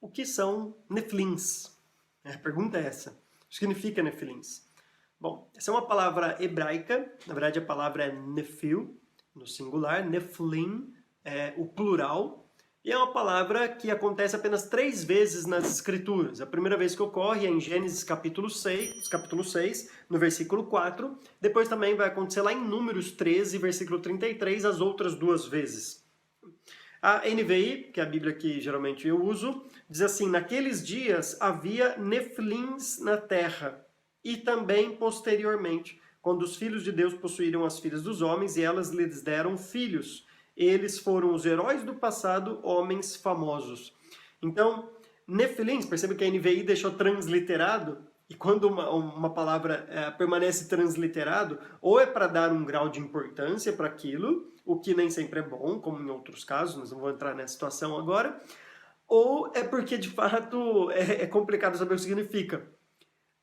o que são nefilins? A pergunta é essa. O que significa nefilins? Bom, essa é uma palavra hebraica, na verdade a palavra é nefil, no singular, nefilim é o plural, e é uma palavra que acontece apenas 3 vezes nas Escrituras. A primeira vez que ocorre é em Gênesis capítulo 6, no versículo 4. Depois também vai acontecer lá em Números 13, versículo 33, as outras 2 vezes. A NVI, que é a Bíblia que geralmente eu uso, diz assim: naqueles dias havia nefilins na terra, e também posteriormente, quando os filhos de Deus possuíram as filhas dos homens, e elas lhes deram filhos. Eles foram os heróis do passado, homens famosos. Então, nefilins, percebe que a NVI deixou transliterado, e quando uma palavra permanece transliterado, ou é para dar um grau de importância para aquilo, o que nem sempre é bom, como em outros casos, mas não vou entrar nessa situação agora, ou é porque, de fato, é complicado saber o que significa.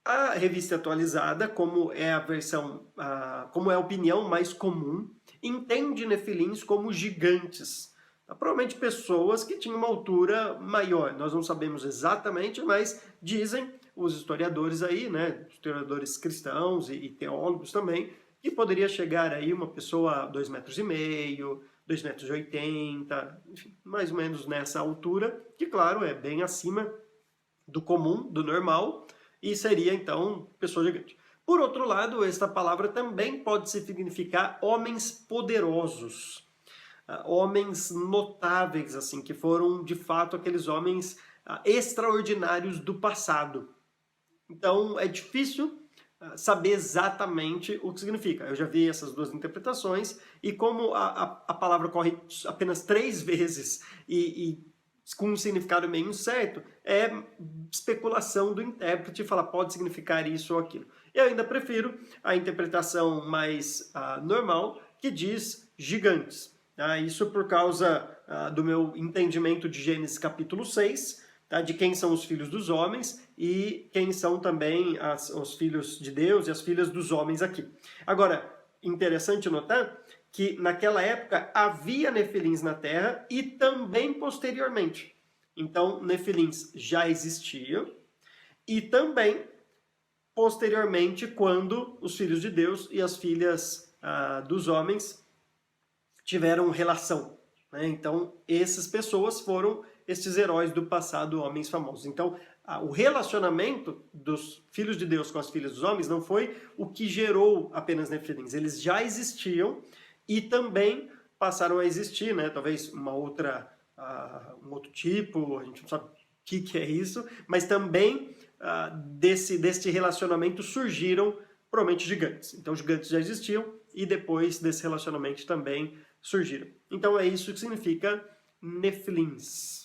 A revista atualizada, como é a versão, como é a opinião mais comum, entende nefilins como gigantes. Provavelmente pessoas que tinham uma altura maior. Nós não sabemos exatamente, mas dizem os historiadores aí, né, historiadores cristãos e teólogos também, que poderia chegar aí uma pessoa a 2,5 metros, 2,80 metros, enfim, mais ou menos nessa altura, que claro, é bem acima do comum, do normal, e seria então pessoa gigante. Por outro lado, esta palavra também pode significar homens poderosos, homens notáveis, assim, que foram de fato aqueles homens extraordinários do passado. Então é difícil saber exatamente o que significa. Eu já vi essas 2 interpretações, e como a palavra ocorre apenas 3 vezes e com um significado meio incerto, é especulação do intérprete falar pode significar isso ou aquilo. Eu ainda prefiro a interpretação mais normal, que diz gigantes. Isso por causa do meu entendimento de Gênesis capítulo 6, de quem são os filhos dos homens e quem são também os filhos de Deus e as filhas dos homens aqui. Agora, interessante notar que naquela época havia nefilins na terra e também posteriormente. Então, nefilins já existiam e também posteriormente quando os filhos de Deus e as filhas dos homens tiveram relação. Né? Então, essas pessoas foram estes heróis do passado, homens famosos. Então, o relacionamento dos filhos de Deus com as filhas dos homens não foi o que gerou apenas nefilins. Eles já existiam e também passaram a existir, né? Talvez um outro tipo, a gente não sabe o que é isso, mas também deste relacionamento surgiram provavelmente gigantes. Então, gigantes já existiam e depois desse relacionamento também surgiram. Então, é isso que significa nefilins.